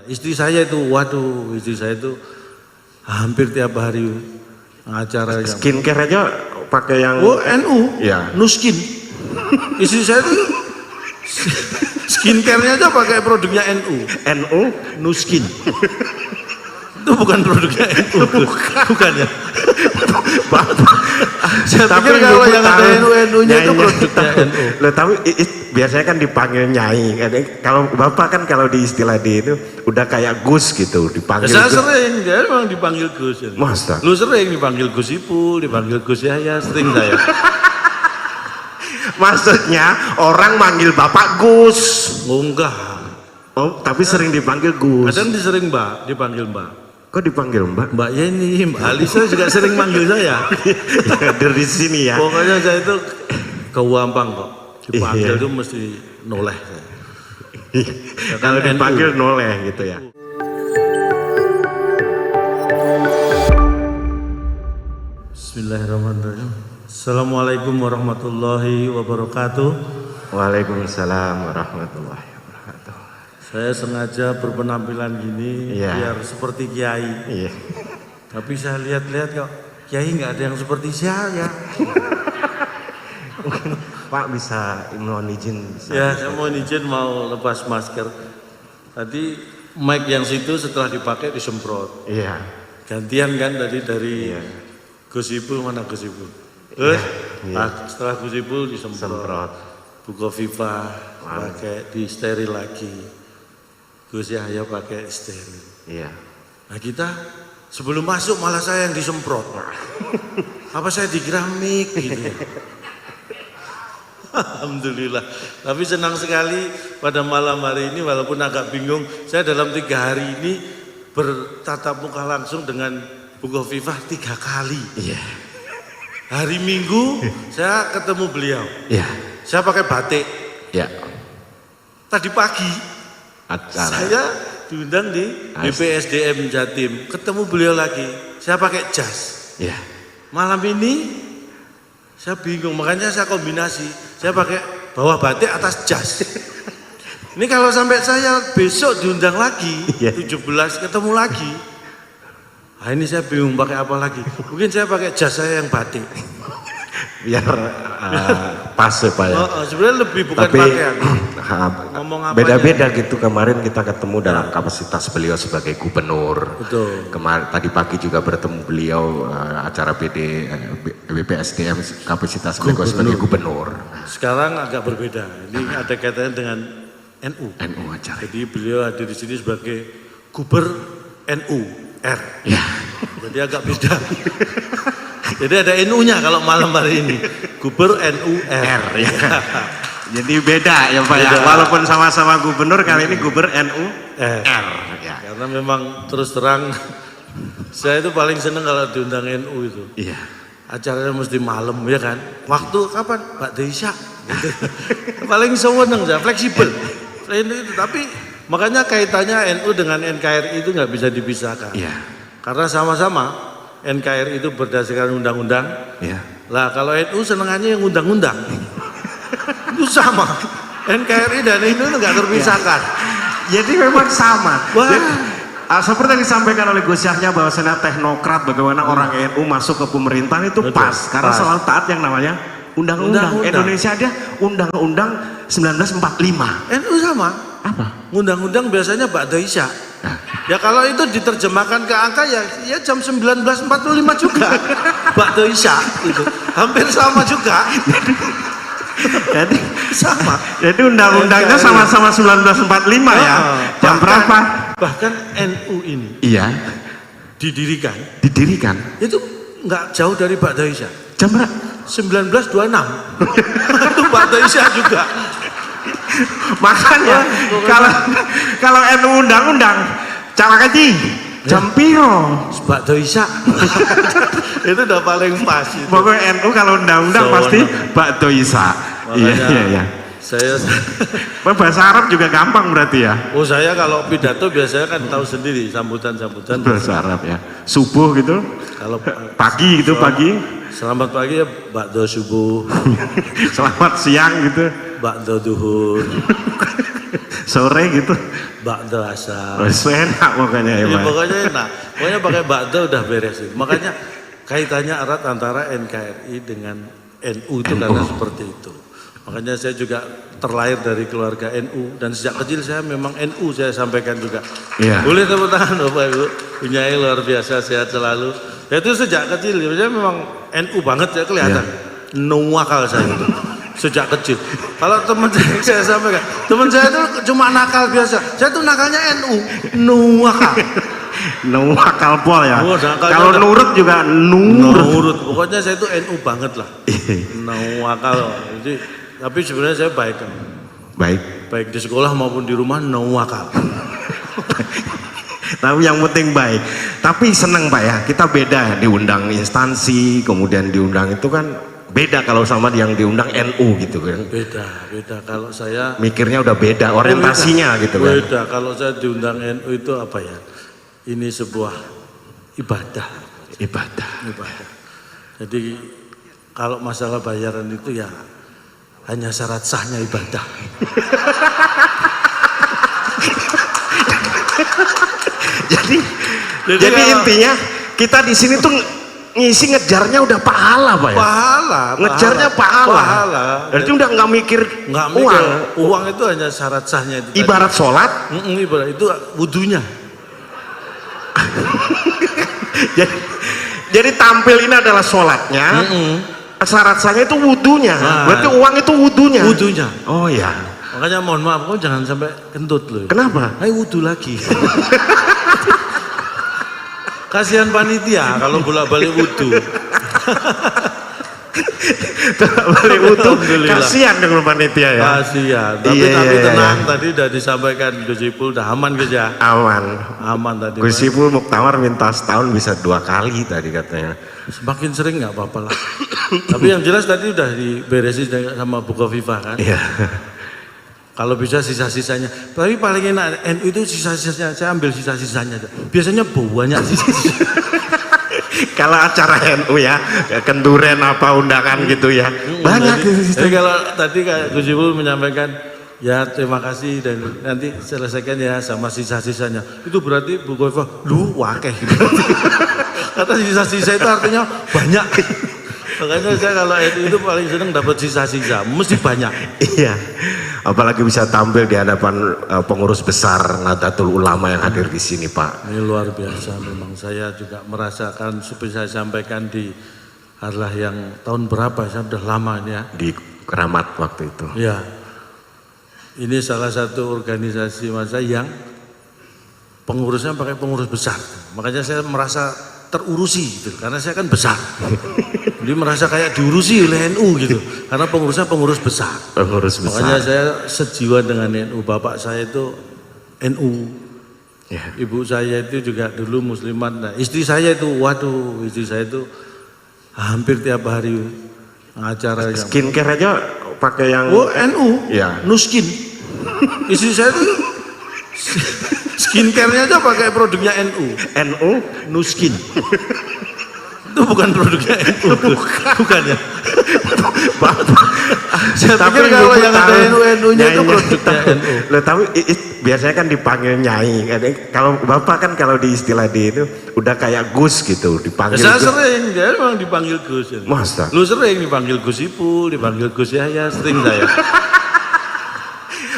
Istri saya itu, waduh, istri saya itu hampir tiap hari acara yang skincare aja pakai yang NU, ya. Nuskin. Istri saya itu skincare-nya aja pakai produknya NU. NU Nuskin. Itu bukan produknya NU, bukan ya. Saya pikir kalau yang ada NU-nya itu produknya NU. Loh, tapi biasanya kan dipanggil nyai. Kalau bapak kan kalau di istilah di itu udah kayak Gus gitu, dipanggil. Saya sering, dia memang dipanggil Gus. Ya. Masa? Lu sering dipanggil Gus Ipul, dipanggil Gus Yahya, sering saya. Maksudnya orang manggil bapak Gus. Oh enggak. Oh, tapi sering dipanggil Gus. Kadang sering Mbak, dipanggil Mbak. Kok dipanggil Mbak? Mbak Yeni, Mbak Alisa juga sering manggil saya. Dari sini ya. Pokoknya saya itu kewampang kok. Dipanggil itu mesti noleh. Ya, kalau dipanggil noleh gitu ya. Bismillahirrahmanirrahim. Assalamualaikum warahmatullahi wabarakatuh. Waalaikumsalam warahmatullahi wabarakatuh. Saya sengaja berpenampilan gini biar seperti kiai. Iya. Tapi saya lihat-lihat kok kiai nggak ada yang seperti saya. Pak bisa mohon izin. Ya, saya mohon izin mau lepas masker. Tadi mic yang situ setelah dipakai disemprot. Iya. Gantian kan tadi dari Gus Ipul, mana Gus Ipul? Setelah Gus Ipul disemprot. Bukoviva pakai di steril lagi. Gus Yahya pakai steril. Iya. Nah kita sebelum masuk malah saya yang disemprot. Apa saya dikira mic gitu ya. Alhamdulillah. Tapi senang sekali pada malam hari ini walaupun agak bingung. Saya dalam 3 hari ini bertatap muka langsung dengan Bukoviva 3 kali. Iya. Hari Minggu saya ketemu beliau. Iya. Saya pakai batik. Iya. Tadi pagi saya diundang di BPSDM Jatim. Ketemu beliau lagi. Saya pakai jas. Iya. Malam ini saya bingung, makanya saya kombinasi. Saya pakai bawah batik atas jas. Ini kalau sampai saya besok diundang lagi, 17 ketemu lagi. Nah ini saya bingung pakai apa lagi. Mungkin saya pakai jas saya yang batik. Biar pas Pak ya. Sebenarnya lebih bukan pakaian. Ngomong apa? Beda-beda gitu. Kemarin kita ketemu dalam kapasitas beliau sebagai gubernur. Betul. Kemarin tadi pagi juga bertemu beliau acara BPSDM kapasitas beliau sebagai gubernur. Sekarang agak berbeda. Ini ada kaitannya dengan NU. NU acara. Jadi beliau hadir di sini sebagai Guber NU R. Ya. Jadi agak beda. Jadi ada NU-nya kalau malam hari ini. Guber NU R. Ya. Jadi beda ya Pak ya. Walaupun sama-sama gubernur kali ini Guber NU R. Ya. Karena memang terus terang saya itu paling seneng kalau diundang NU itu. Iya. Acaranya mesti malam ya kan. Waktu kapan? Pak Deisha. Gitu. Paling seneng saya, fleksibel. Tapi makanya kaitannya NU dengan NKRI itu nggak bisa dipisahkan. Iya. Karena sama-sama NKRI itu berdasarkan undang-undang. Iya. Lah kalau NU senengannya yang undang-undang. Itu sama. NKRI dan NU itu nggak terpisahkan. Jadi memang sama. Wah. Seperti yang disampaikan oleh Gus Yahya bahwasanya teknokrat bagaimana orang NU masuk ke pemerintahan itu pas. Karena selalu taat yang namanya undang-undang. Indonesia ada undang-undang 1945. NU sama. Apa? Undang-undang biasanya Pak Deisha. Ya kalau itu diterjemahkan ke angka ya jam 19.45 juga. Pak Deisha itu hampir sama juga. Jadi sama. Jadi undang-undangnya sama-sama 1945 ya. Jam berapa? Bahkan NU ini. Iya. Didirikan itu nggak jauh dari Pak Deisha. jam berapa? 1926. Itu Pak Deisha juga. Makanya kalau NU undang-undang cara kaji jam piro Pak Deisha. Itu udah paling pas itu. Pokoknya NU kalau undang-undang pasti Pak Deisha. Iya. Saya bahasa Arab juga gampang berarti ya. Oh saya kalau pidato biasanya kan tahu sendiri sambutan bahasa Arab ya. Subuh gitu. Kalau pagi gitu pagi. Selamat pagi ya Mbak Do subuh. Selamat siang gitu. bakdo duhur, Sore gitu. bakdo asar. Enak pokoknya ya, Ya, Pak. pokoknya enak. Pokoknya pakai bakdo udah beres itu. Makanya kaitannya erat antara NKRI dengan NU itu karena seperti itu. Makanya saya juga terlahir dari keluarga NU dan sejak kecil saya memang NU, saya sampaikan juga. Iya. Boleh tepuk tangan Bapak Ibu, punyai luar biasa, sehat selalu. Ya itu sejak kecil, saya memang NU banget, saya kelihatan. Nuwakal saya itu sejak kecil. Kalau teman saya sampaikan, teman saya itu cuma nakal biasa. Saya tuh nakalnya NU, nuwakal. Nakal pol ya. Oh, nakalnya Kalau udah- nurut juga nurut. Nurut, pokoknya saya itu NU banget lah. Nuwakal. Jadi, tapi sebenarnya saya baik kan. Baik. Baik di sekolah maupun di rumah nuwakal. Tapi yang penting baik. Tapi seneng Pak ya, kita beda diundang instansi, kemudian diundang itu kan beda kalau sama yang diundang NU gitu kan. Beda. Kalau saya Mikirnya udah beda, orientasinya gitu kan. beda. Kalau saya diundang NU itu apa ya? Ini sebuah ibadah. Ibadah. Jadi kalau masalah bayaran itu ya hanya syarat sahnya ibadah. Jadi kalau- intinya kita di sini tuh ngisi ngejarnya udah pahala Pak ya. Pahala. Ngejarnya pahala. Jadi udah nggak mikir Nggak mikir, uang. uang itu hanya syarat sahnya itu. tadi. Ibarat sholat, Ibarat itu wudunya. jadi tampil ini adalah sholatnya. Syarat sahnya itu wudunya. Nah. Berarti uang itu wudunya. Wudunya. Oh ya. Makanya mohon maaf, kau jangan sampai kentut loh. Kenapa? Ayo wudu lagi. Kasihan panitia kalau bolak-balik wudu. Balik wudu. Alhamdulillah. Kasihan dengan panitia ya. Kasihan. Tapi Iya, tapi iya, tenang, iya. tadi udah disampaikan Gus Ipul, udah aman Gus ya. Aman. Aman tadi. Gus Pak. Ipul Muktamar minta setahun bisa 2 kali tadi katanya. Semakin sering nggak apa-apa lah. Tapi yang jelas tadi udah diberesin sama Bukoviva kan. Iya. Kalau bisa sisa-sisanya. Tapi paling enak NU itu sisa-sisanya, saya ambil sisa-sisanya. Biasanya banyak sisa-sisanya. Kalau acara NU ya, kenduren apa undangan gitu ya. Banyak Jadi kalau tadi kayak Gus Ipul menyampaikan, ya terima kasih dan nanti selesaikan ya sama sisa-sisanya. Itu berarti Bu Kofifa, lu wakeh. Kata sisa-sisa itu artinya banyak. Makanya saya kalau itu paling seneng dapat sisa-sisa, mesti banyak. Iya. Apalagi bisa tampil di hadapan pengurus besar Nahdlatul Ulama yang hadir di sini, Pak. Ini luar biasa memang, saya juga merasakan seperti saya sampaikan di adalah yang tahun berapa, saya sudah lama ini ya. Di Keramat waktu itu. Ya, ini salah satu organisasi masa yang pengurusnya pakai pengurus besar. Makanya saya merasa terurusi gitu, karena saya kan besar. Jadi merasa kayak diurusi oleh NU gitu, karena pengurusnya pengurus besar. Pengurus Makanya besar. saya sejiwa dengan NU. Bapak saya itu NU, Ya. ibu saya itu juga dulu muslimat. Nah, istri saya itu, waduh, istri saya itu hampir tiap hari acara yang Skincare aja pakai yang oh NU, Ya. Nuskin. Istri saya itu skincare-nya aja pakai produknya NU, NU. Nuskin. Itu bukan produknya NU, bukan ya. Saya pikir kalau yang ada NU-nya itu produknya NU. Loh, tapi biasanya kan dipanggil nyai. Kalau Bapak kan kalau di istilah di itu udah kayak Gus gitu, dipanggil Saya Gus. sering, dia memang dipanggil Gus. Ya. Masa? Lu sering dipanggil Gus Ipul, dipanggil Gus Yahya, sering saya.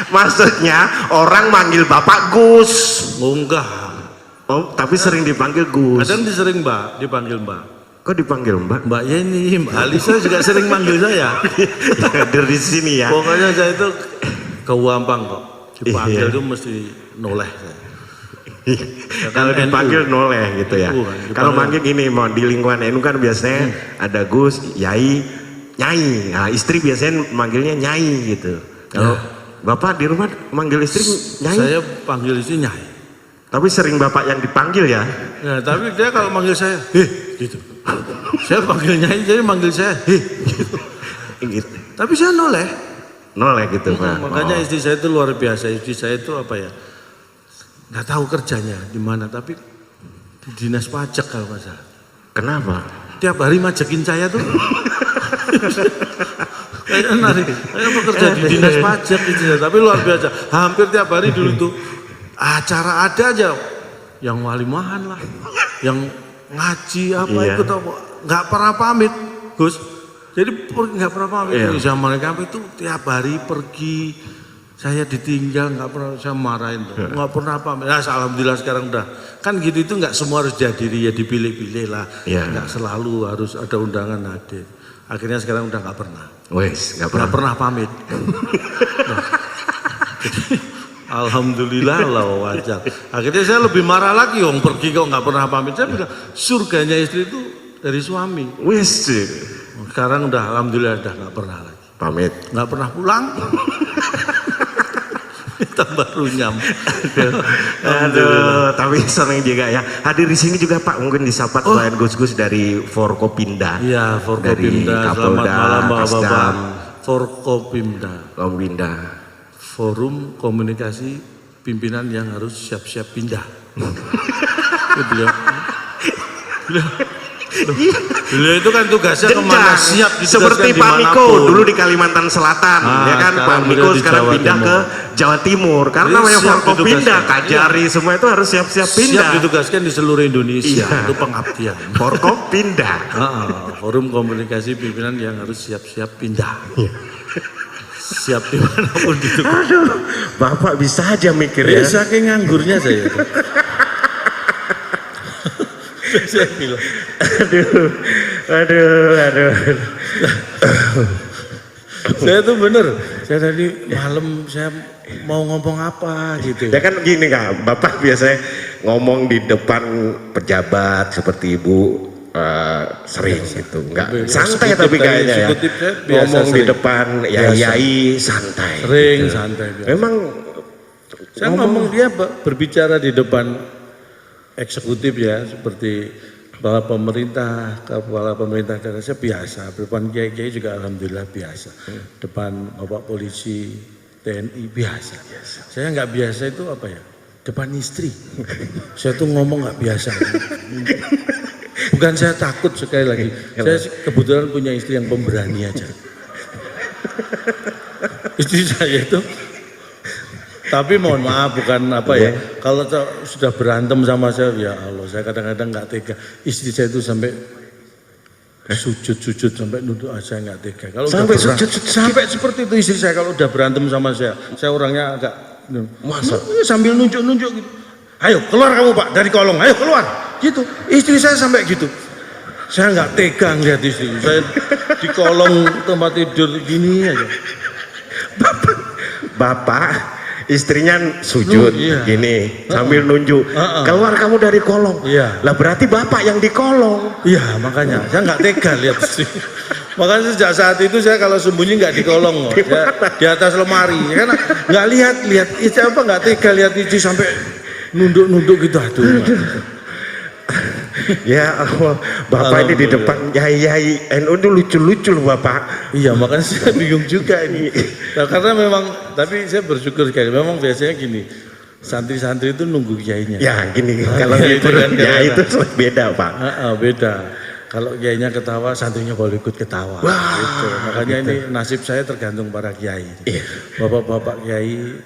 Maksudnya orang manggil Bapak Gus. Oh enggak, Oh, tapi sering dipanggil Gus. kadang sering Mbak, dipanggil Mbak. Kok dipanggil Mbak? Mbak Yeni, Mbak Alisa juga sering manggil saya. Hadir di sini ya. Pokoknya saya itu kewampang kok. Iya. Dipanggil itu mesti noleh saya. Kalau NU. dipanggil noleh gitu ya. NU kan, dipanggil. Kalau manggil gini, mau di lingkungan NU kan biasanya ada Gus, Yai, Nyai. Nah, istri biasanya manggilnya Nyai gitu. Kalau Bapak di rumah manggil istri Nyai, Saya panggil istri Nyai. tapi sering Bapak yang dipanggil ya. Nah, tapi dia kalau manggil saya, gitu. Saya panggil Nyai, jadi manggil saya, gitu. Gitu. Tapi saya noleh. Noleh gitu, Pak. Makanya Oh. istri saya itu luar biasa. Istri saya itu apa ya? Nggak tahu kerjanya di mana, tapi di dinas pajak kalau nggak salah. Kenapa? Tiap hari majekin saya tuh. Saya bekerja di dinas pajak itu ya, tapi luar biasa. Hampir tiap hari dulu tuh acara ada aja, yang walimahan lah, yang ngaji apa ikut apa, nggak pernah pamit, Gus. Jadi nggak pernah pamit. Zaman mereka itu tiap hari pergi, saya ditinggal, nggak pernah, saya marahin tuh, nggak pernah pamit. Nah, alhamdulillah sekarang udah, kan gitu itu nggak semua harus dihadiri ya, dipilih-pilih lah, nggak selalu harus ada undangan hadir. Akhirnya sekarang udah nggak pernah. Wes, nggak pernah pamit. Nah, jadi, alhamdulillah lah wajar. Akhirnya saya lebih marah lagi, om pergi kok nggak pernah pamit. Saya bilang surganya istri itu dari suami. Wes, sekarang udah alhamdulillah udah nggak pernah lagi pamit, nggak pernah pulang. Tambah runyam. Aduh, tapi seneng juga ya. Hadir di sini juga Pak, mungkin disapa klien Gus-Gus dari Forkopimda. Iya, Forkopimda. Selamat malam Bapak-bapak. Forkopimda. Forum Komunikasi Pimpinan yang harus siap-siap pindah. Beliau itu kan tugasnya kemana siap seperti Pak Miko dulu di Kalimantan Selatan, ya kan Pak Miko sekarang pindah ke Jawa Timur karena namanya Forkopimda, Kajari semua itu harus siap-siap pindah. Siap ditugaskan di seluruh Indonesia, itu pengabdian. Forkopimda. Forum Komunikasi Pimpinan yang harus siap-siap pindah. Siap dimanapun ditugas. Aduh, Bapak bisa aja mikir ya. Saking nganggurnya saya. Saya bilang, aduh. Saya tuh bener, saya tadi malam saya mau ngomong apa gitu. Ya kan gini Kak, Bapak biasanya ngomong di depan pejabat seperti Ibu sering gitu, enggak santai tapi kayaknya ya. Ngomong di depan yai santai. Sering gitu. Santai. Biasa. Memang saya ngomong dia berbicara di depan eksekutif ya, seperti kepala pemerintah daerah saya biasa, depan kiai-kiai juga alhamdulillah biasa, depan bapak polisi, TNI biasa. Saya nggak biasa itu apa ya, depan istri, saya tuh ngomong nggak biasa. Bukan saya takut, sekali lagi, saya kebetulan punya istri yang pemberani aja. Istri saya itu, tapi mohon maaf bukan apa ya, kalau sudah berantem sama saya, ya Allah saya kadang-kadang nggak tega. Istri saya itu sampai sujud sampai nunduk, saya nggak tega. Kalau sampai sujud sampai seperti itu istri saya kalau udah berantem sama saya orangnya agak masa sambil nunjuk gitu. Ayo keluar kamu Pak dari kolong, ayo keluar gitu. Istri saya sampai gitu. Saya nggak tega ngeliat istri saya di kolong tempat tidur gini aja. Bapak istrinya sujud gini sambil nunjuk, keluar kamu dari kolong. Lah berarti Bapak yang di kolong. Iya makanya saya nggak tega lihat istri. Makanya sejak saat itu saya kalau sembunyi nggak di kolong, di atas lemari, karena nggak lihat istri apa, nggak tega lihat istri sampai nunduk gitu. Aduh. Ya Allah, Bapak ini di depan yai NU itu lucu-lucu loh Bapak. Iya makanya saya bingung juga ini. Nah, karena memang, tapi saya bersyukur sekali. Memang biasanya gini, santri-santri itu nunggu kiainya. Ya gini, kalau gitu kan ya itu beda Pak. Beda. Kalau kiainya ketawa, santrinya boleh ikut ketawa. Gitu. Makanya gitu. Ini nasib saya tergantung para kiai. Bapak-bapak kiai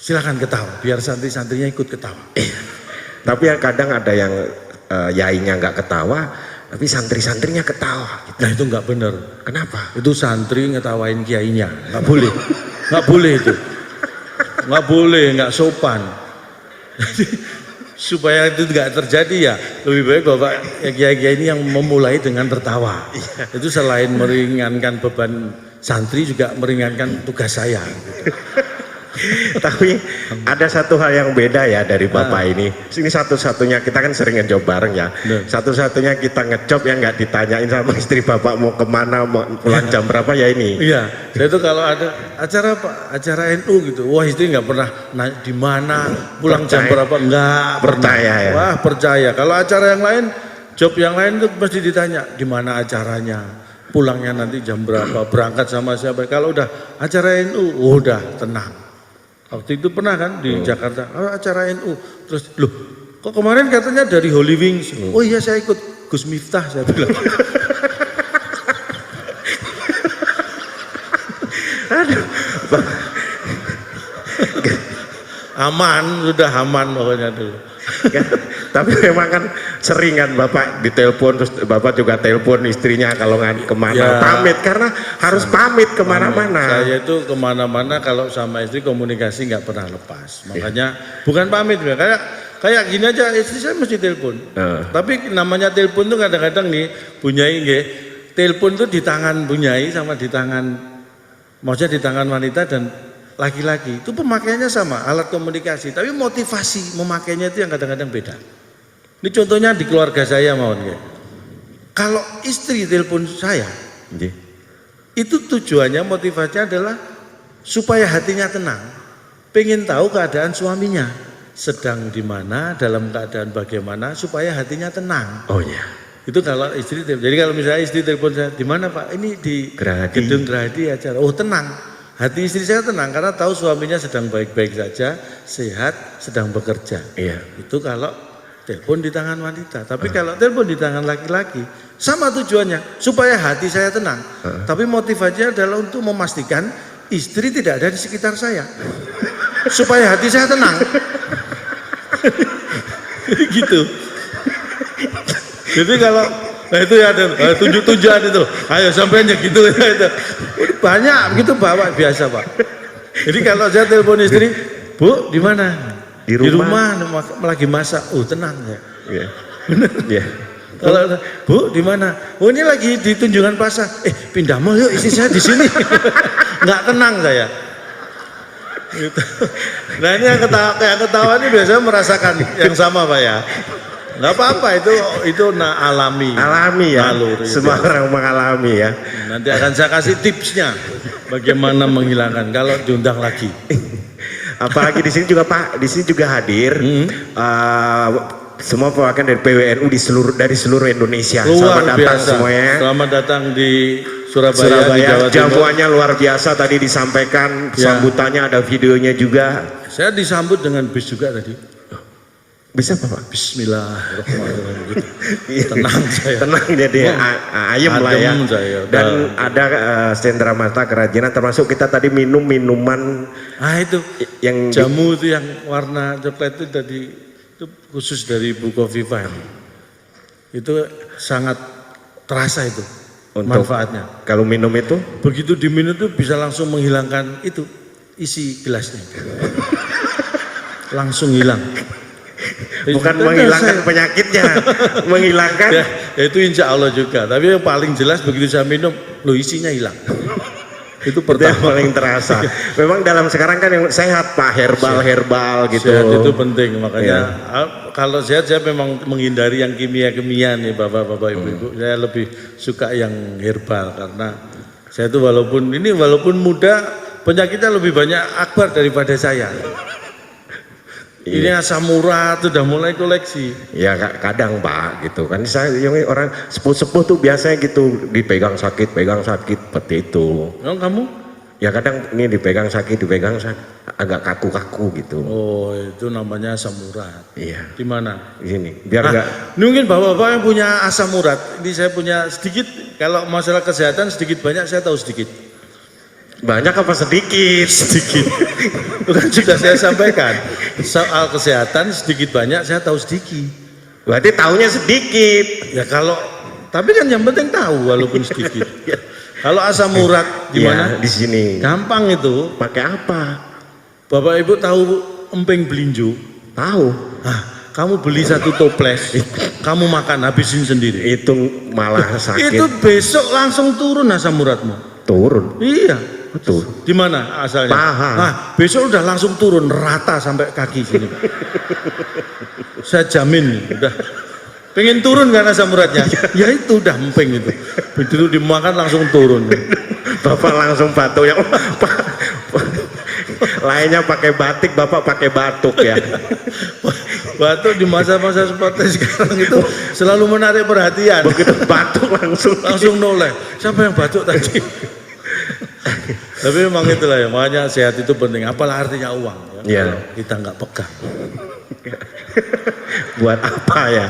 silakan ketawa, biar santri-santrinya ikut ketawa. Tapi yang kadang ada yang yainya nggak ketawa, tapi santri-santrinya ketawa. Gitu. Nah itu nggak benar. Kenapa? Itu santri ngetawain kiainya, nggak boleh, nggak boleh itu, nggak boleh, nggak sopan. Supaya itu nggak terjadi ya, lebih baik Bapak kiai-kiai ini yang memulai dengan tertawa. Itu selain meringankan beban santri juga meringankan tugas saya. Gitu. Tapi ada satu hal yang beda ya dari Bapak ini. Ini satu-satunya, kita kan sering ngejob bareng ya. Satu-satunya kita ngejob yang nggak ditanyain sama istri Bapak mau kemana, mau pulang jam berapa ya ini. Iya, saya tuh kalau ada acara apa, acara NU gitu, wah istri nggak pernah di mana, pulang jam berapa, nggak percaya ya. Wah percaya. Kalau acara yang lain, job yang lain tuh pasti ditanya di mana acaranya, pulangnya nanti jam berapa, berangkat sama siapa. Kalau udah acara NU, udah tenang. Waktu itu pernah kan di Jakarta, acara NU, terus loh kok kemarin katanya dari Holy Wings, oh iya saya ikut Gus Miftah, saya bilang. Aduh. Aman, sudah aman pokoknya dulu. Tapi memang kan sering kan Bapak ditelepon, terus Bapak juga telepon istrinya kalau kemana, Ya, pamit karena harus pamit kemana-mana. Saya itu kemana-mana kalau sama istri komunikasi nggak pernah lepas. Makanya bukan pamit ya, kayak gini aja istri saya mesti telepon. Tapi namanya telepon tuh kadang-kadang nih Bunyai nggih, telepon tuh di tangan Bunyai sama di tangan, maksudnya di tangan wanita dan laki-laki itu pemakaiannya sama, alat komunikasi, tapi motivasi memakainya itu yang kadang-kadang beda. Ini contohnya di keluarga saya mawon nggih. Kalau istri telepon saya, itu tujuannya motivasinya adalah supaya hatinya tenang, pengen tahu keadaan suaminya sedang di mana, dalam keadaan bagaimana, supaya hatinya tenang. Oh iya. Itu kalau istri telepon. Jadi kalau misalnya istri telepon saya, di mana Pak? Ini di Gedung Gerahadi acara. Oh tenang. Hati istri saya tenang karena tahu suaminya sedang baik-baik saja, sehat, sedang bekerja. Iya. Itu kalau telepon di tangan wanita. Tapi kalau telepon di tangan laki-laki, sama tujuannya supaya hati saya tenang. Tapi motivasinya adalah untuk memastikan istri tidak ada di sekitar saya, supaya hati saya tenang. Gitu. Jadi kalau nah itu ya ada tunjuk-tunjukan itu, ayo sampeannya gitu ya itu. Banyak begitu bawa biasa Pak. Jadi kalau saya telepon istri, Bu di mana? Di rumah lagi masak. Oh tenang ya. Iya. Bener. Iya. Kalau Bu di mana? Oh ini lagi di Tunjungan Pasar. Pindah mall yuk, istri saya di sini. Nggak tenang saya. Gitu. Nah ini yang ketawa ini biasanya merasakan yang sama Pak ya. Nggak apa-apa itu alami ya, naluri, semua orang mengalami ya. Nanti akan saya kasih tipsnya bagaimana menghilangkan kalau diundang lagi. Apalagi di sini juga Pak, di sini juga hadir semua perwakilan dari PWNU dari seluruh Indonesia. Luar Selamat datang semuanya. Selamat datang di Surabaya. Di Jawa Timur. Jamuannya luar biasa tadi disampaikan, sambutannya ada videonya juga. Saya disambut dengan bis juga tadi. Bisa Pak? Bismillahirrahmanirrahim. Tenang saya. Tenang jadi ayem lah ya. Saya. Dan ada sentra mata kerajinan, termasuk kita tadi minum minuman. Itu yang jamu itu yang warna coklat itu tadi itu khusus dari Bukoviva. Itu sangat terasa itu manfaatnya. Kalau minum itu? Begitu diminum itu bisa langsung menghilangkan itu isi gelasnya. Langsung hilang. Bukan menghilangkan penyakitnya, menghilangkan ya, itu insya Allah juga. Tapi yang paling jelas begitu saya minum, isinya hilang. Itu pertama yang paling terasa. Memang dalam sekarang kan yang sehat Pak, herbal gitu. Sehat itu penting, makanya kalau sehat saya memang menghindari yang kimia-kimia nih bapak-bapak ibu-ibu. Saya lebih suka yang herbal karena saya itu walaupun muda, penyakitnya lebih banyak akbar daripada saya. Ini asam urat udah mulai koleksi. Ya kadang Pak gitu kan, saya yang orang sepuh-sepuh tuh biasanya gitu dipegang sakit seperti itu. Oh, kamu? Ya kadang ini dipegang sakit agak kaku-kaku gitu. Oh itu namanya asam urat. Iya. Di mana? Di sini. Biar enggak. Mungkin bapak-bapak yang punya asam urat. Ini saya punya sedikit. Kalau masalah kesehatan sedikit banyak saya tahu sedikit. Banyak apa sedikit? Sedikit. Bukan sudah saya sampaikan. Soal kesehatan sedikit banyak saya tahu sedikit. Berarti tahunya sedikit. Ya tapi kan yang penting tahu walaupun sedikit. Kalau asam urat gimana? Ya, di sini. Gampang itu. Pakai apa? Bapak Ibu tahu emping belinjo? Tahu. Kamu beli satu toples, kamu makan habisin sendiri. Itu malah sakit. Itu besok langsung turun asam uratmu. Turun. Iya. Betul. Di mana asalnya? Paha. Besok udah langsung turun rata sampai kaki sini. Saya jamin udah. Pengen turun kan asam uratnya? Ya itu udah emping itu. Begitu dimakan langsung turun. Bapak langsung batuk ya. Lainnya pakai batik, Bapak pakai batuk ya. Batuk di masa-masa seperti sekarang itu selalu menarik perhatian. Begitu batuk langsung noleh. Siapa yang batuk tadi? Tapi memang itulah ya, makanya sehat itu penting. Apalah artinya uang ya, kalau kita nggak pegang. Buat apa ya?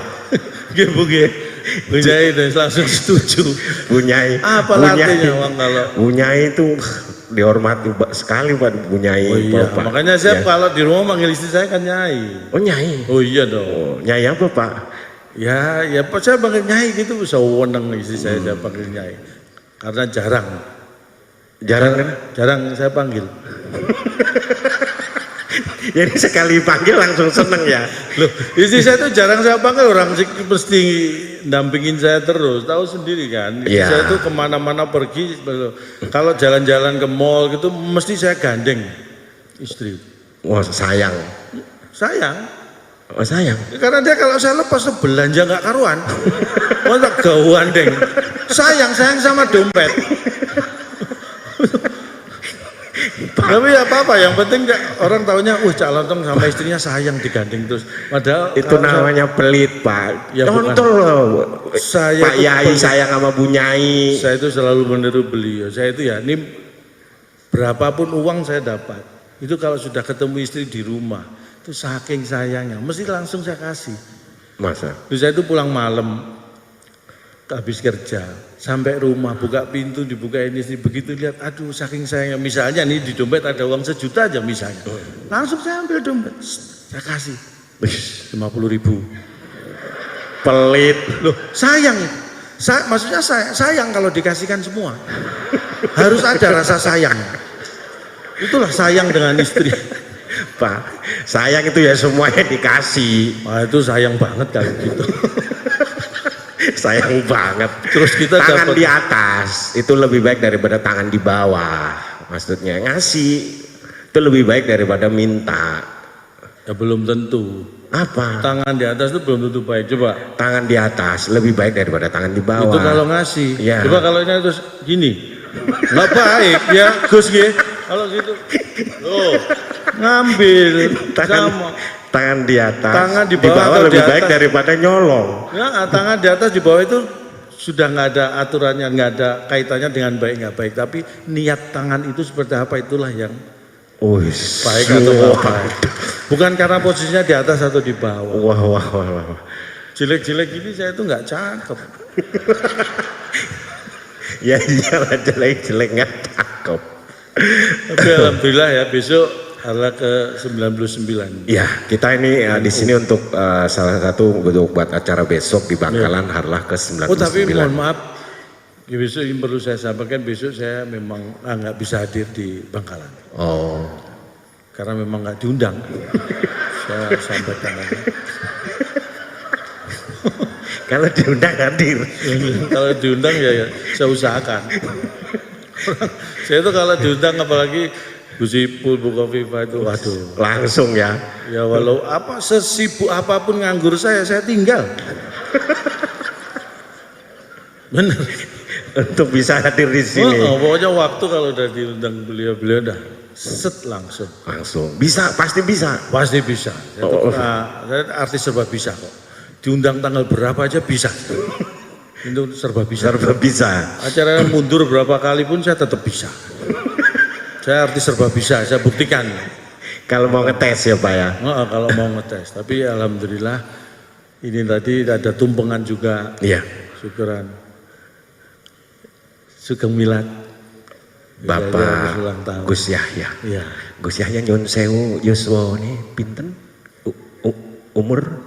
Bunyai dan langsung setuju. Bunyai. Apalah artinya uang kalau? Bunyai itu dihormati sekali Pak punyai. Oh iya, Bapak. makanya saya Ya. kalau di rumah manggil istri saya kan Nyai. Oh Nyai. Oh iya dong. Oh, Nyai apa Pak? Ya Pak saya panggil Nyai gitu, sewenang istri saya panggil Nyai. Karena jarang Jarang saya panggil. Jadi sekali panggil langsung seneng ya. Loh, istri saya tuh jarang saya panggil, orang mesti dampingin saya terus, tahu sendiri kan. Istri Iya. saya tuh kemana-mana pergi, kalau jalan-jalan ke mall gitu mesti saya gandeng istri. Wah sayang. Sayang, Oh sayang. karena dia kalau saya lepas tuh belanja nggak karuan, masa gandeng. Sayang sama dompet. Tapi ya apa-apa, yang penting orang taunya, Cak Lontong sama istrinya sayang digandeng terus. Padahal Itu kalau namanya pelit Pak. Ya, Contoh loh. Saya Pak tuh Yai pelit. sayang sama Bu Nyai. Saya itu selalu meniru beliau. Saya itu ya, ini berapapun uang saya dapat, itu kalau sudah ketemu istri di rumah, itu saking sayangnya, mesti langsung saya kasih. Masa? Terus saya itu pulang malam, habis kerja, sampai rumah, buka pintu, dibuka ini, begitu lihat, aduh saking sayangnya. Misalnya nih di dompet ada uang 1 juta aja misalnya, langsung saya ambil dompet, saya kasih 50.000. Pelit. Loh sayang, maksudnya sayang kalau dikasihkan semua, harus ada rasa sayang. Itulah sayang dengan istri. Pak, sayang itu ya semuanya dikasih. Wah itu sayang banget kalau gitu. Sayang banget. Terus kita tangan dapat di atas itu lebih baik daripada tangan di bawah. Maksudnya ngasih itu lebih baik daripada minta. ya belum tentu. Apa? Tangan di atas itu belum tentu baik. Coba. Tangan di atas lebih baik daripada tangan di bawah. Itu kalau ngasih. Ya. Coba kalau ini terus gini, nggak baik ya Gus G. Kalau gitu, loh ngambil sama. Tangan di atas. Tangan di bawah atau lebih di baik atas? daripada nyolong. Ya, tangan di atas di bawah itu sudah nggak ada aturannya, nggak ada kaitannya dengan baik nggak baik. Tapi niat tangan itu seperti apa, itulah yang baik atau nggak baik. Bukan karena posisinya di atas atau di bawah. Wah. Jelek-jelek ini saya itu nggak cakep. Ya iyalah jelek-jelek nggak cakep. Tapi alhamdulillah ya besok harlah ke 99. Ya, kita ini di sini untuk salah satu buat acara besok di Bangkalan Harlah ke-99. Oh tapi mohon maaf, ya, besok ini perlu saya sampaikan, besok saya memang nggak bisa hadir di Bangkalan. Oh. Karena memang nggak diundang. Saya sampaikan aja. Kalau diundang hadir. Kalau diundang ya saya usahakan. Saya itu kalau diundang apalagi Gus Ipul, Bu Kofifa itu waduh. Langsung ya. Ya walau apa sesibuk apapun nganggur saya tinggal. Bener. Untuk bisa hadir di sini. Pokoknya waktu kalau udah diundang beliau udah set langsung. Langsung. Bisa, pasti bisa. Pasti bisa. Saya artis serba bisa kok. Diundang tanggal berapa aja bisa. Itu serba bisa. Serba bisa. Acaranya mundur berapa kali pun saya tetap bisa. Saya artis serba bisa, saya buktikan. Kalau mau ngetes ya Pak ya. Kalau mau ngetes, tapi alhamdulillah ini tadi ada tumpengan juga. Iya. Syukuran. Sugeng Milad. Bapak ulang tahun. Gus Yahya. Iya. Gus Yahya nyun sewu yuswa ini pinten? Umur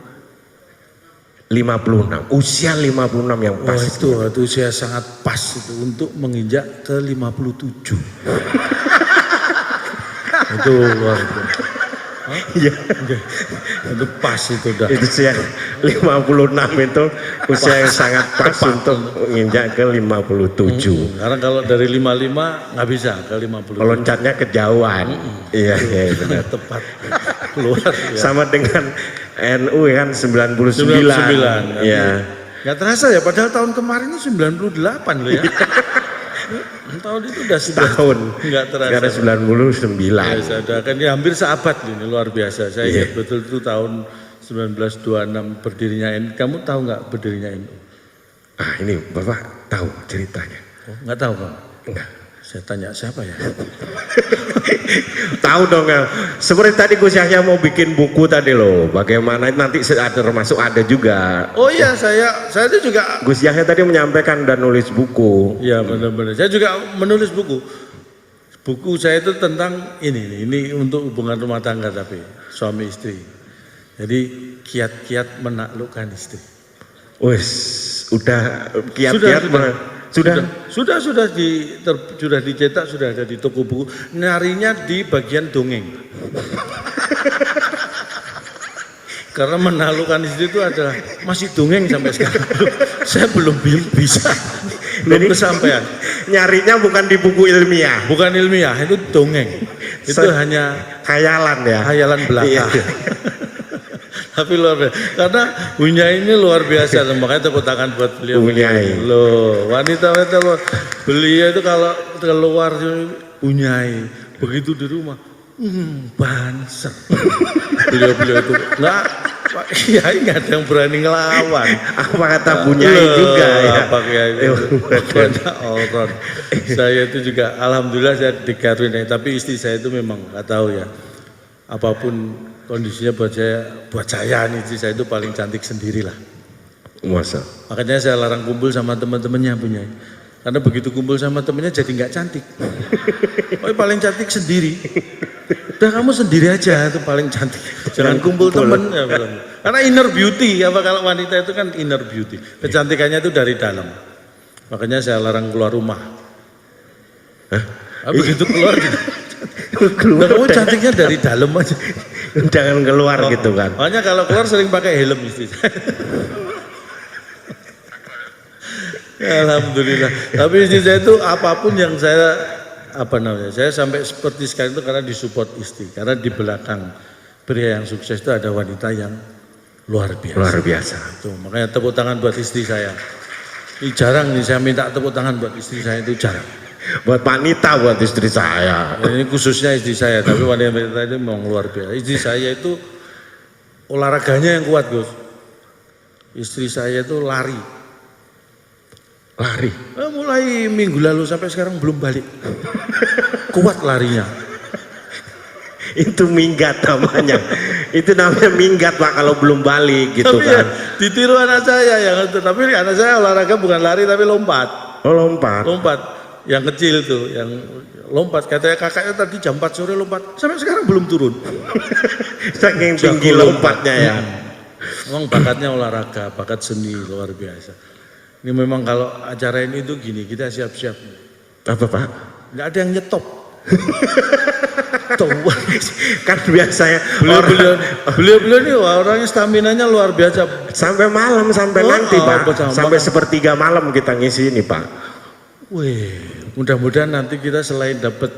56. Usia 56 yang Wah pas. itu saya sangat pas itu untuk menginjak ke 57. Itu luar biasa. Iya. Itu pas itu dah. Itu usia 56 itu usia yang sangat pas untuk menginjak ke 57. Karena kalau dari 55 nggak bisa ke 50. Loncatnya kejauhan. Iya benar. Tepat. Luar biasa. Sama dengan NU kan 99. 99. Iya. Nggak terasa ya, padahal tahun kemarin itu 98 loh ya. Tahun itu udah Tahun. Nggak terasa. Sekarang 99. Ya, saya doakan ini hampir seabad ini, luar biasa. Saya ingat betul itu tahun 1926 berdirinya NU. Kamu tahu nggak berdirinya NU? Ah ini Bapak tahu ceritanya? Oh, nggak tahu Bang? Enggak. Saya tanya siapa ya? Tahu dong ya. Seperti tadi Gus Yahya mau bikin buku tadi loh. Bagaimana nanti ada termasuk ada juga. Oh iya, saya itu juga. Gus Yahya tadi menyampaikan dan nulis buku. Iya benar-benar. Saya juga menulis buku. Buku saya itu tentang ini untuk hubungan rumah tangga tapi suami istri. Jadi kiat-kiat menaklukkan istri. Wes, udah kiat-kiat sudah dicetak, sudah ada di toko buku. Nyarinya di bagian dongeng. Karena menaklukkan istri itu adalah masih dongeng sampai sekarang. Saya belum bisa. Belum kesampaian. Nyarinya bukan di buku ilmiah. Bukan ilmiah, itu dongeng. Itu hanya khayalan ya. Khayalan belaka. Iya. Tapi luar biasa. Karena Unyai ini luar biasa, makanya tepuk tangan buat beliau. Unyai. Loh, wanita-wanita luar. Beliau itu kalau keluar Unyai, begitu di rumah, banser. Beliau itu enggak, Pak Kiai nggak ada yang berani ngelawan. Apa kata Bunyai juga ya? Pak Kiai itu banyak orang. Saya itu juga, alhamdulillah saya dikaruniai. Tapi istri saya itu memang nggak tahu ya. Apapun kondisinya buat saya istri saya itu paling cantik sendirilah. Masa. Makanya saya larang kumpul sama teman-temannya punya. Karena begitu kumpul sama temannya jadi nggak cantik. Oh, paling cantik sendiri. Udah kamu sendiri aja itu paling cantik. Jangan kumpul temen ya, karena inner beauty apa kalau wanita itu kan inner beauty. Kecantikannya itu dari dalam. Makanya saya larang keluar rumah. Begitu keluar kamu cantiknya dari dalam aja. Jangan keluar gitu kan. Makanya kalau keluar sering pakai helm istri. Alhamdulillah. Tapi istri saya itu apapun yang saya saya sampai seperti sekarang itu karena disupport istri. Karena di belakang pria yang sukses itu ada wanita yang luar biasa. Luar biasa. Tuh, makanya tepuk tangan buat istri saya. Ini jarang nih saya minta tepuk tangan buat istri saya itu jarang. Buat wanita, buat istri saya. Ya, ini khususnya istri saya, tapi wanita itu memang luar biasa. Istri saya itu olahraganya yang kuat, Gus. Istri saya itu lari. Mulai minggu lalu sampai sekarang belum balik. Kuat larinya. Itu minggat namanya. Itu namanya minggat Pak kalau belum balik gitu tapi kan. Ya, ditiru anak saya yang itu. Tapi anak saya olahraga bukan lari tapi lompat. Oh lompat. Lompat. Yang kecil tuh, yang lompat. Katanya kakaknya tadi jam 4 sore lompat. Sampai sekarang belum turun. Saking tinggi lompatnya ya. Memang bakatnya olahraga, bakat seni luar biasa. Ini memang kalau acara ini tuh gini, kita siap-siap. Apa Pak? Nggak ada yang nyetop. Kan biasanya beliau ini orangnya staminanya luar biasa. Sampai malam, sampai nanti Pak. Sampai sepertiga malam kita ngisi ini Pak. Wih, mudah-mudahan nanti kita selain dapat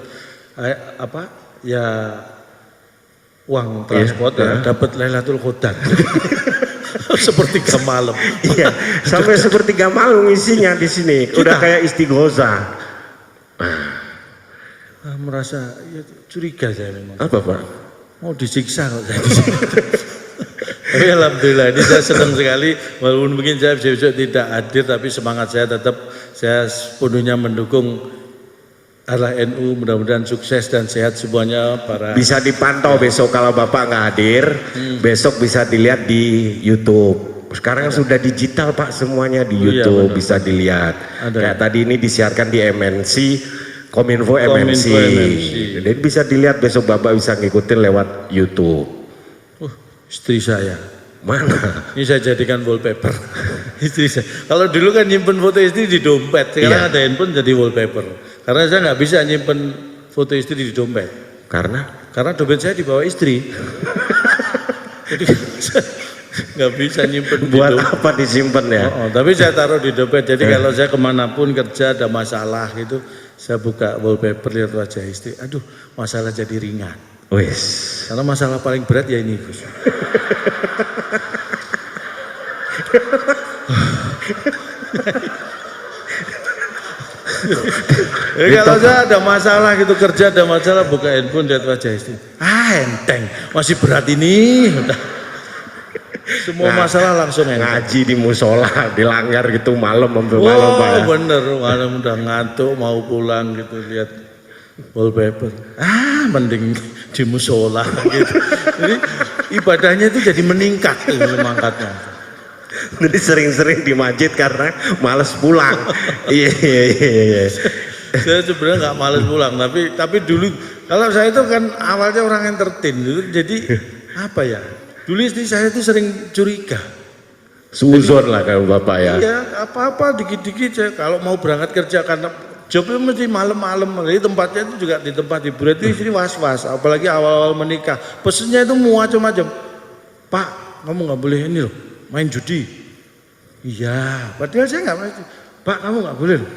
uang transport dapat Lailatul Qadar. Sepertiga malam. Iya, sampai sepertiga malam isinya di sini. Udah kayak istighosah. Merasa ya, curiga saya memang. Apa Pak? Mau disiksa kok saya disiksa. Tapi alhamdulillah ini saya senang sekali. Walaupun mungkin saya besok tidak hadir, tapi semangat saya sepenuhnya mendukung Allah NU, mudah-mudahan sukses dan sehat semuanya para. Bisa dipantau besok kalau Bapak nggak hadir, besok bisa dilihat di YouTube. Sekarang sudah digital Pak, semuanya di YouTube bisa dilihat. Kayak tadi ini disiarkan di MNC, Kominfo MNC. Jadi bisa dilihat besok Bapak bisa ngikutin lewat YouTube. Istri saya. Mana? Ini saya jadikan wallpaper. Istri saya. Kalau dulu kan nyimpen foto istri di dompet, sekarang ada handphone jadi wallpaper. Karena saya nggak bisa nyimpen foto istri di dompet. Karena dompet saya dibawa istri. Jadi nggak bisa nyimpen. Buat apa disimpan ya? Tapi saya taruh di dompet. Jadi kalau saya kemanapun kerja ada masalah gitu, saya buka wallpaper lihat wajah istri. Aduh, masalah jadi ringan. Wes. Karena masalah paling berat ya ini, Gus. Kalau saya ada masalah gitu, kerja ada masalah, buka handphone lihat wajah istri. Enteng, masih berat ini. Semua masalah langsung ngaji di musola, dilanggar gitu malam sampai malam Pak. Bener, malam udah ngantuk mau pulang gitu lihat wallpaper. Mending di musola gitu. Jadi ibadahnya itu jadi meningkat mangkatnya. Jadi sering-sering di masjid karena males pulang. Iya. Saya sebenarnya nggak males pulang, tapi dulu kalau saya itu kan awalnya orang entertain dulu, jadi apa ya? Dulu istri saya itu sering curiga. Suzon lah kalau bapak ya. Iya, apa-apa dikit-dikit saya kalau mau berangkat kerja karena jobnya mesti malam-malam. Jadi tempatnya itu juga di tempat hiburan itu istri was-was, apalagi awal-awal menikah. Pesennya itu macam-macam. Pak, kamu nggak boleh ini loh, main judi. Iya, padahal saya nggak main. Pak, kamu nggak boleh loh,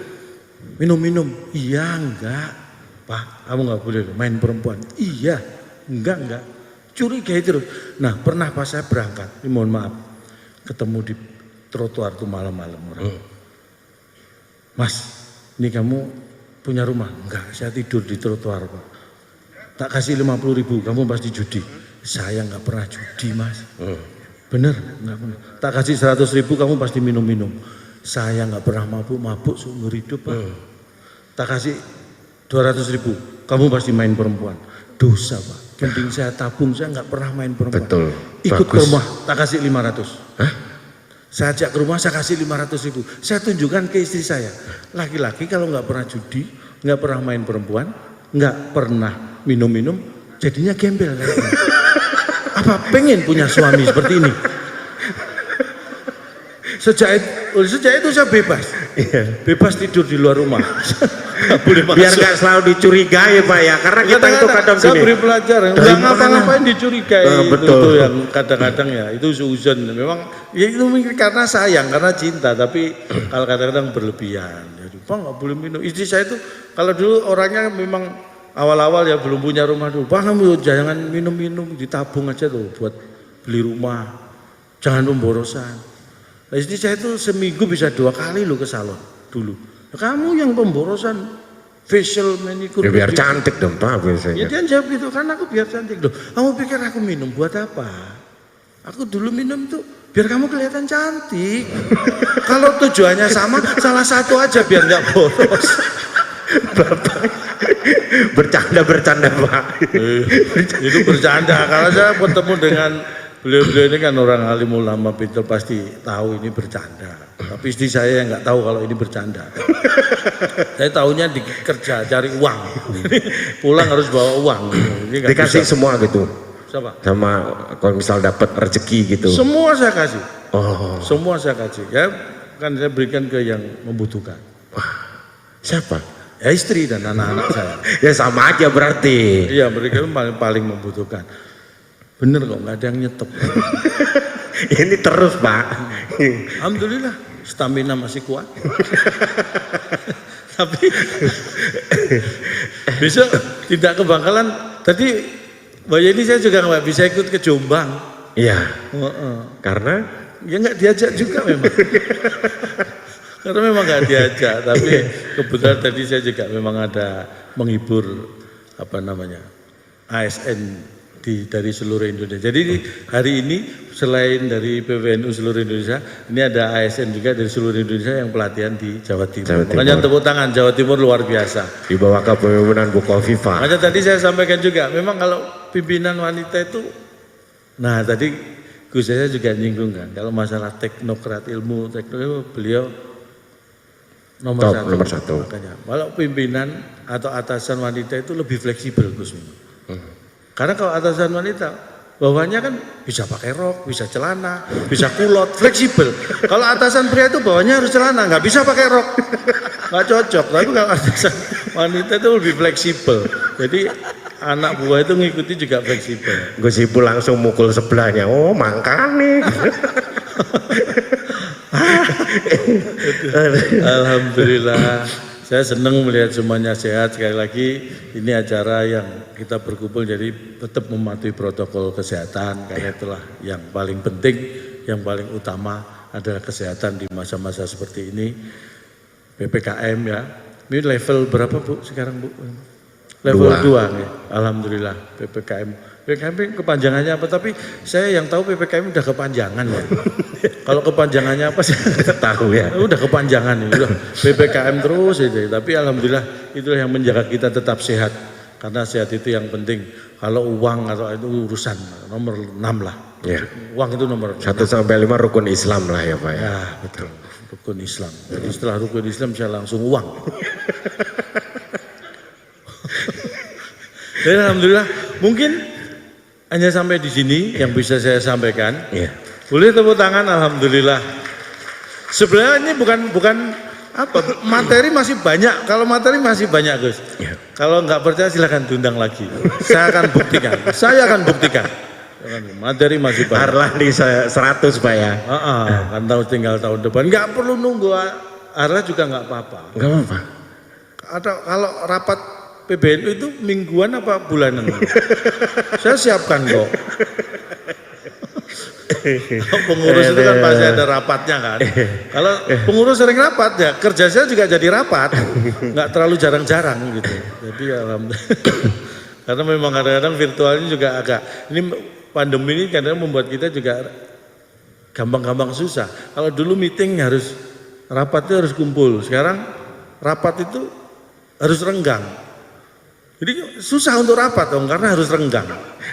minum-minum. Iya, enggak. Pak, kamu nggak boleh loh, main perempuan. Iya, enggak. Curiga itu terus. Nah, pernah pas saya berangkat, ini mohon maaf, ketemu di trotoar tuh malam-malam orang. Mas, ini kamu punya rumah? Enggak, saya tidur di trotoar Pak. Tak kasih 50.000, kamu pasti judi. Saya nggak pernah judi Mas. Bener, nggak pernah. Tak kasih 100.000, kamu pasti minum-minum. Saya nggak pernah mabuk seumur hidup Pak. Tak kasih 200.000, kamu pasti main perempuan. Dosa Pak. Mending saya tabung, saya nggak pernah main perempuan. Betul. Ikut Bagus. ke rumah, tak kasih 500. Hah? Saya ajak ke rumah, saya kasih 500.000. Saya tunjukkan ke istri saya. Laki-laki kalau nggak pernah judi, nggak pernah main perempuan, nggak pernah minum-minum, jadinya gembel. Apa pengen punya suami seperti ini? Sejak itu saya bebas. Bebas tidur di luar rumah. Boleh Biar nggak selalu dicurigai Pak ya, karena kita itu kadang saya gini. beri pelajaran, nggak ngapa-ngapain dicurigai. Betul. Itu yang kadang-kadang ya itu suzon. Memang ya itu mungkin karena sayang, karena cinta, tapi kalau kadang-kadang berlebihan. Jadi Pak nggak boleh minum. Istri saya itu kalau dulu orangnya memang awal-awal ya belum punya rumah dulu. Pak kamu jangan minum-minum, ditabung aja tuh buat beli rumah. Jangan pemborosan. Nah, istri saya itu seminggu bisa 2 kali loh ke salon dulu. Kamu yang pemborosan facial manicure. Ya, biar cantik dong Pak biasanya. Ya dia jawab gitu, kan aku biar cantik loh. Kamu pikir aku minum buat apa? Aku dulu minum tuh biar kamu kelihatan cantik. Kalau tujuannya sama, salah satu aja biar nggak boros. Bapak bercanda Pak. Itu bercanda. Kalau saya bertemu dengan beliau-beliau ini kan orang alim ulama pintar, pasti tahu ini bercanda. Tapi istri saya yang nggak tahu kalau ini bercanda. Saya tahunya di kerja cari uang. Pulang harus bawa uang. Ini Dikasih bisa. semua gitu. Siapa? Sama kalau misal dapat rezeki gitu. Semua saya kasih. Oh. Semua saya kasih. Ya kan saya berikan ke yang membutuhkan. Siapa? Ya istri dan anak-anak saya. Ya sama aja berarti. Iya mereka paling membutuhkan. Bener kok nggak ada yang nyetep. Ini terus Pak. Alhamdulillah stamina masih kuat. Tapi besok tidak ke Bangkalan. Tadi Mbak Yeni saya juga nggak bisa ikut ke Jombang. Iya. Karena Ya nggak diajak juga memang. Karena memang nggak diajak. Tapi kebetulan tadi saya juga memang ada menghibur apa namanya ASN dari seluruh Indonesia. Jadi hari ini selain dari PWNU seluruh Indonesia, ini ada ASN juga dari seluruh Indonesia yang pelatihan di Jawa Timur. Makanya tepuk tangan, Jawa Timur luar biasa. Di bawah kepemimpinan Bu Khofifah. Makanya tadi saya sampaikan juga, memang kalau pimpinan wanita itu, nah tadi Gus saya juga nyinggung kan, kalau masalah teknokrat ilmu beliau nomor satu. Makanya kalau pimpinan atau atasan wanita itu lebih fleksibel Gus. Karena kalau atasan wanita, bawahnya kan bisa pakai rok, bisa celana, bisa kulot, fleksibel. Kalau atasan pria itu bawahnya harus celana, nggak bisa pakai rok, nggak cocok. Tapi kalau atasan wanita itu lebih fleksibel. Jadi anak buah itu ngikuti juga fleksibel. Gus Ipul langsung mukul sebelahnya. Oh makanya. Alhamdulillah. Saya senang melihat semuanya sehat. Sekali lagi ini acara yang kita berkumpul jadi tetap mematuhi protokol kesehatan karena itulah yang paling penting, yang paling utama adalah kesehatan di masa-masa seperti ini. PPKM ya. Ini level berapa Bu sekarang Bu? Level 2 ya. Alhamdulillah PPKM. PPKM kepanjangannya apa? Tapi saya yang tahu PPKM udah kepanjangan ya. Kalau kepanjangannya apa sih? Tahu ya. Udah kepanjangan ya. Udah PPKM terus itu. Tapi alhamdulillah itulah yang menjaga kita tetap sehat. Karena sehat itu yang penting. Kalau uang atau itu urusan nomor 6 lah. Ya. Uang itu nomor 1 sampai 5 rukun Islam lah ya Pak ya. Ya betul. Rukun Islam. Jadi setelah rukun Islam saya langsung uang. Dan alhamdulillah mungkin hanya sampai di sini yang bisa saya sampaikan. Iya. Boleh tepuk tangan, alhamdulillah. Sebenarnya ini bukan apa, materi masih banyak. Kalau materi masih banyak, Gus. Iya. Kalau nggak percaya silahkan diundang lagi. Saya akan buktikan. Saya akan buktikan. Materi masih banyak. Arlandi 100 Pak ya. Kan tinggal tahun depan. Nggak perlu nunggu. Arla juga nggak apa-apa. Enggak apa-apa. Atau kalau rapat PBNU itu mingguan apa bulanan? Saya siapkan kok. Pengurus itu kan pasti ada rapatnya kan. Kalau pengurus sering rapat ya kerja saya juga jadi rapat, nggak terlalu jarang-jarang gitu. Jadi alhamdulillah. Karena memang kadang-kadang virtualnya juga agak, ini pandemi ini kadang membuat kita juga gampang-gampang susah. Kalau dulu meeting harus rapat itu harus kumpul, sekarang rapat itu harus renggang. Jadi susah untuk rapat dong karena harus renggang.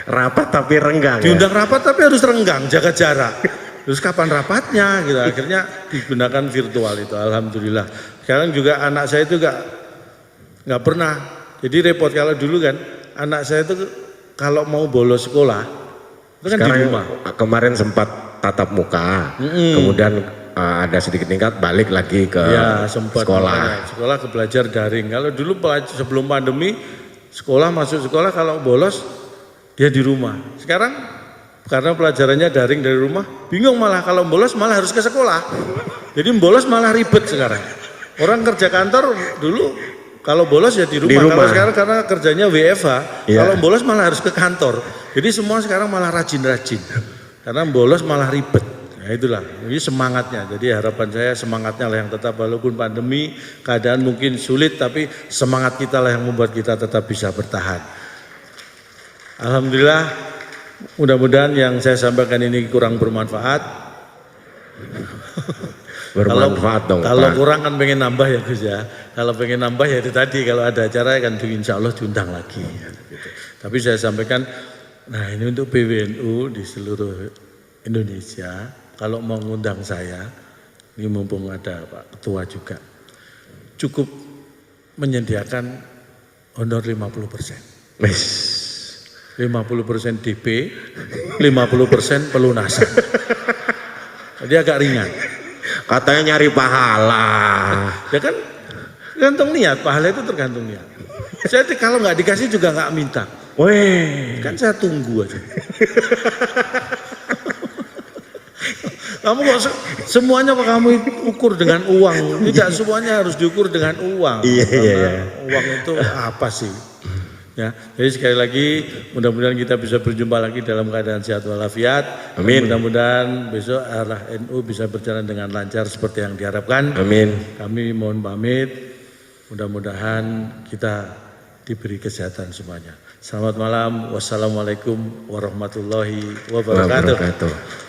Rapat tapi renggang. Diundang rapat tapi harus renggang, jaga jarak. Terus kapan rapatnya gitu, akhirnya digunakan virtual itu, alhamdulillah. Sekarang juga anak saya itu nggak pernah, jadi repot kalau dulu kan anak saya itu kalau mau bolos sekolah itu kan Sekarang di rumah. Kemarin sempat tatap muka, kemudian ada sedikit tingkat balik lagi ke sekolah. Sekolah ke belajar daring. Kalau dulu sebelum pandemi sekolah masuk sekolah kalau bolos dia di rumah. Sekarang karena pelajarannya daring dari rumah, bingung malah kalau bolos malah harus ke sekolah. Jadi bolos malah ribet sekarang. Orang kerja kantor dulu kalau bolos ya di rumah. Kalau sekarang karena kerjanya WFH, kalau bolos malah harus ke kantor. Jadi semua sekarang malah rajin-rajin. Karena bolos malah ribet. Nah itulah, ini semangatnya. Jadi harapan saya semangatnya lah yang tetap, walaupun pandemi, keadaan mungkin sulit, tapi semangat kita lah yang membuat kita tetap bisa bertahan. Alhamdulillah, mudah-mudahan yang saya sampaikan ini kurang bermanfaat. Bermanfaat dong. Kalau kurang kan pengen nambah ya Gus ya. Kalau pengen nambah ya itu tadi, kalau ada acara kan insya Allah diundang lagi. Gitu. Tapi saya sampaikan, nah ini untuk PWNU di seluruh Indonesia. Kalau mau ngundang saya, ini mumpung ada Pak Ketua juga, cukup menyediakan honor 50%. 50% DP, 50% pelunasan. Jadi agak ringan. Katanya nyari pahala. Ya kan, tergantung niat, pahala itu tergantung niat. Saya kalau nggak dikasih juga nggak minta. Weh, Kan saya tunggu aja. Kamu kok semuanya kok kamu ukur dengan uang? Tidak semuanya harus diukur dengan uang. Iya. Uang itu apa sih? Ya, jadi sekali lagi mudah-mudahan kita bisa berjumpa lagi dalam keadaan sehat walafiat. Amin. Mudah-mudahan besok arah NU bisa berjalan dengan lancar seperti yang diharapkan. Amin. Kami mohon pamit. Mudah-mudahan kita diberi kesehatan semuanya. Selamat malam. Wassalamualaikum warahmatullahi wabarakatuh.